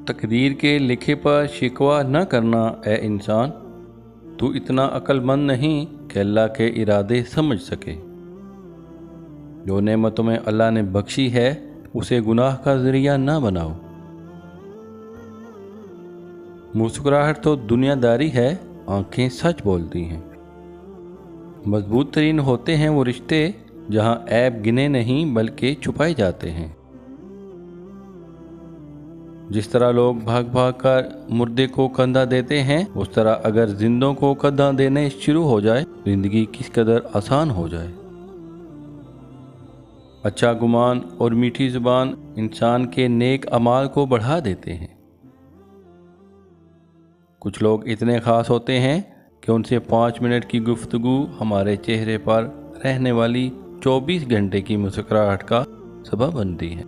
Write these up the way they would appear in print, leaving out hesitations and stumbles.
تقدیر کے لکھے پر شکوہ نہ کرنا اے انسان، تو اتنا عقل مند نہیں کہ اللہ کے ارادے سمجھ سکے۔ جو نعمتوں میں اللہ نے بخشی ہے اسے گناہ کا ذریعہ نہ بناؤ۔ مسکراہٹ تو دنیا داری ہے، آنکھیں سچ بولتی ہیں۔ مضبوط ترین ہوتے ہیں وہ رشتے جہاں عیب گنے نہیں بلکہ چھپائے جاتے ہیں۔ جس طرح لوگ بھاگ بھاگ کر مردے کو کندھا دیتے ہیں، اس طرح اگر زندوں کو کندھا دینے شروع ہو جائے زندگی کس قدر آسان ہو جائے۔ اچھا گمان اور میٹھی زبان انسان کے نیک اعمال کو بڑھا دیتے ہیں۔ کچھ لوگ اتنے خاص ہوتے ہیں کہ ان سے 5 منٹ کی گفتگو ہمارے چہرے پر رہنے والی 24 گھنٹے کی مسکراہٹ کا سبب بنتی ہے۔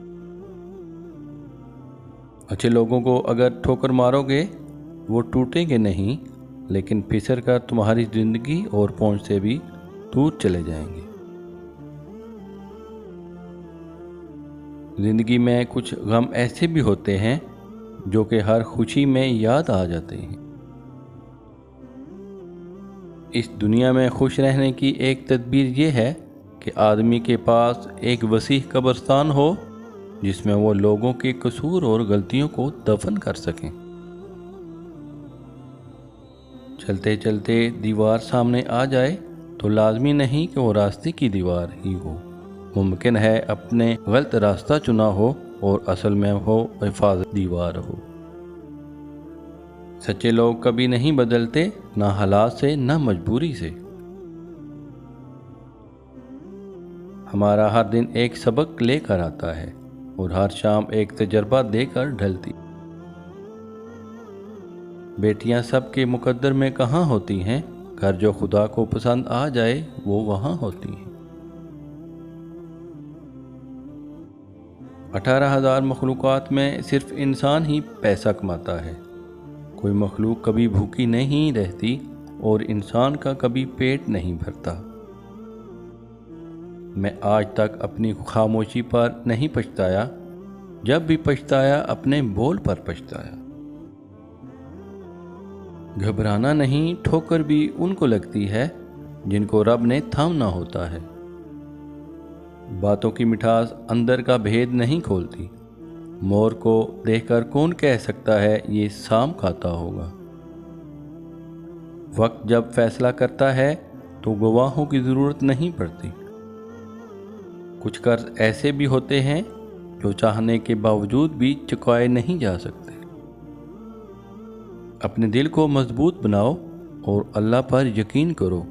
اچھے لوگوں کو اگر ٹھوکر مارو گے وہ ٹوٹیں گے نہیں، لیکن پھسل کر تمہاری زندگی اور پہنچ سے بھی دور چلے جائیں گے۔ زندگی میں کچھ غم ایسے بھی ہوتے ہیں جو کہ ہر خوشی میں یاد آ جاتے ہیں۔ اس دنیا میں خوش رہنے کی ایک تدبیر یہ ہے کہ آدمی کے پاس ایک وسیع قبرستان ہو جس میں وہ لوگوں کے قصور اور غلطیوں کو دفن کر سکیں۔ چلتے چلتے دیوار سامنے آ جائے تو لازمی نہیں کہ وہ راستے کی دیوار ہی ہو، ممکن ہے اپنے غلط راستہ چنا ہو اور اصل میں وہ حفاظت دیوار ہو۔ سچے لوگ کبھی نہیں بدلتے، نہ حالات سے نہ مجبوری سے۔ ہمارا ہر دن ایک سبق لے کر آتا ہے اور ہر شام ایک تجربہ دے کر ڈھلتی۔ بیٹیاں سب کے مقدر میں کہاں ہوتی ہیں، گھر جو خدا کو پسند آ جائے وہ وہاں ہوتی ہیں۔ 18,000 مخلوقات میں صرف انسان ہی پیسہ کماتا ہے۔ کوئی مخلوق کبھی بھوکی نہیں رہتی اور انسان کا کبھی پیٹ نہیں بھرتا۔ میں آج تک اپنی خاموشی پر نہیں پچھتایا، جب بھی پچھتایا اپنے بول پر پچھتایا۔ گھبرانا نہیں، ٹھوکر بھی ان کو لگتی ہے جن کو رب نے تھامنا ہوتا ہے۔ باتوں کی مٹھاس اندر کا بھید نہیں کھولتی۔ مور کو دیکھ کر کون کہہ سکتا ہے یہ سام کھاتا ہوگا۔ وقت جب فیصلہ کرتا ہے تو گواہوں کی ضرورت نہیں پڑتی۔ کچھ قرض ایسے بھی ہوتے ہیں جو چاہنے کے باوجود بھی چکائے نہیں جا سکتے۔ اپنے دل کو مضبوط بناؤ اور اللہ پر یقین کرو،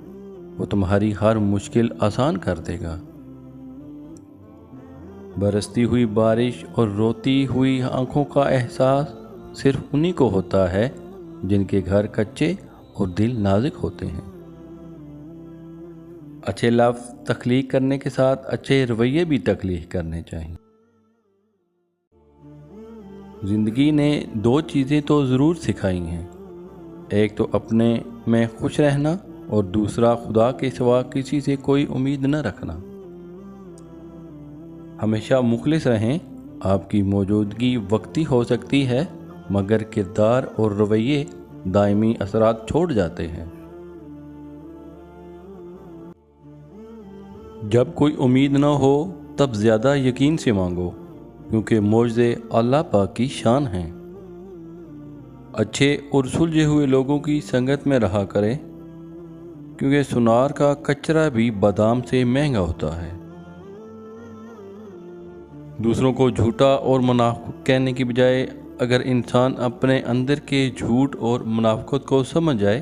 وہ تمہاری ہر مشکل آسان کر دے گا۔ برستی ہوئی بارش اور روتی ہوئی آنکھوں کا احساس صرف انہی کو ہوتا ہے جن کے گھر کچے اور دل نازک ہوتے ہیں۔ اچھے لفظ تخلیق کرنے کے ساتھ اچھے رویے بھی تخلیق کرنے چاہیے۔ زندگی نے 2 چیزیں تو ضرور سکھائی ہیں، ایک تو اپنے میں خوش رہنا اور دوسرا خدا کے سوا کسی سے کوئی امید نہ رکھنا۔ ہمیشہ مخلص رہیں، آپ کی موجودگی وقتی ہو سکتی ہے مگر کردار اور رویے دائمی اثرات چھوڑ جاتے ہیں۔ جب کوئی امید نہ ہو تب زیادہ یقین سے مانگو، کیونکہ معجزے اللہ پاک کی شان ہیں۔ اچھے اور سلجھے ہوئے لوگوں کی سنگت میں رہا کریں، کیونکہ سنار کا کچرا بھی بادام سے مہنگا ہوتا ہے۔ دوسروں کو جھوٹا اور منافق کہنے کی بجائے اگر انسان اپنے اندر کے جھوٹ اور منافقت کو سمجھ جائے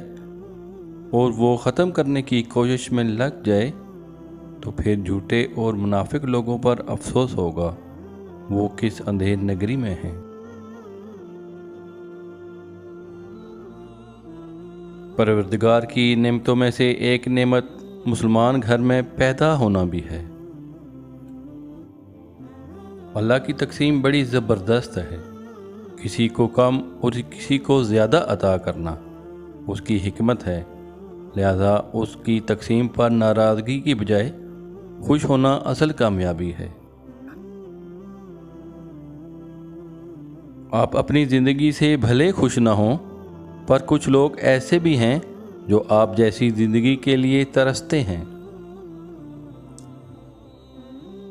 اور وہ ختم کرنے کی کوشش میں لگ جائے تو پھر جھوٹے اور منافق لوگوں پر افسوس ہوگا، وہ کس اندھیر نگری میں ہیں۔ پروردگار کی نعمتوں میں سے ایک نعمت مسلمان گھر میں پیدا ہونا بھی ہے۔ اللہ کی تقسیم بڑی زبردست ہے، کسی کو کم اور کسی کو زیادہ عطا کرنا اس کی حکمت ہے، لہذا اس کی تقسیم پر ناراضگی کی بجائے خوش ہونا اصل کامیابی ہے۔ آپ اپنی زندگی سے بھلے خوش نہ ہوں، پر کچھ لوگ ایسے بھی ہیں جو آپ جیسی زندگی کے لیے ترستے ہیں۔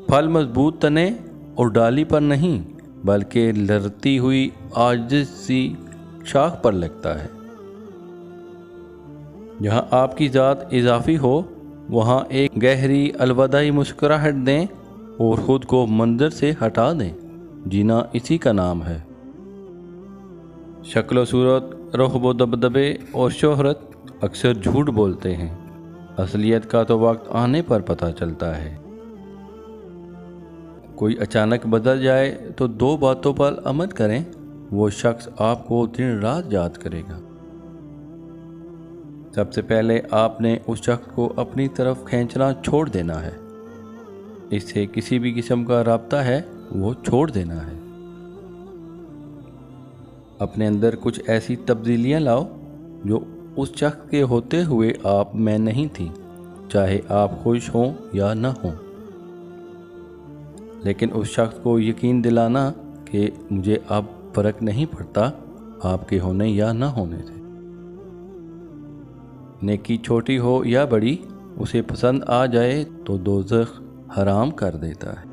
پھل مضبوط تنے اور ڈالی پر نہیں، بلکہ لڑتی ہوئی عاجز سی شاخ پر لگتا ہے۔ جہاں آپ کی ذات اضافی ہو، وہاں ایک گہری الوداعی مسکراہٹ دیں اور خود کو منظر سے ہٹا دیں۔ جینا اسی کا نام ہے۔ شکل و صورت، رغب و دبدبے اور شہرت اکثر جھوٹ بولتے ہیں، اصلیت کا تو وقت آنے پر پتہ چلتا ہے۔ کوئی اچانک بدل جائے تو 2 باتوں پر عمل کریں، وہ شخص آپ کو دن رات یاد کرے گا۔ سب سے پہلے آپ نے اس شخص کو اپنی طرف کھینچنا چھوڑ دینا ہے۔ اس سے کسی بھی قسم کا رابطہ ہے وہ چھوڑ دینا ہے۔ اپنے اندر کچھ ایسی تبدیلیاں لاؤ جو اس شخص کے ہوتے ہوئے آپ میں نہیں تھی، چاہے آپ خوش ہوں یا نہ ہوں۔ لیکن اس شخص کو یقین دلانا کہ مجھے اب فرق نہیں پڑتا آپ کے ہونے یا نہ ہونے سے۔ نیکی چھوٹی ہو یا بڑی، اسے پسند آ جائے تو دوزخ حرام کر دیتا ہے۔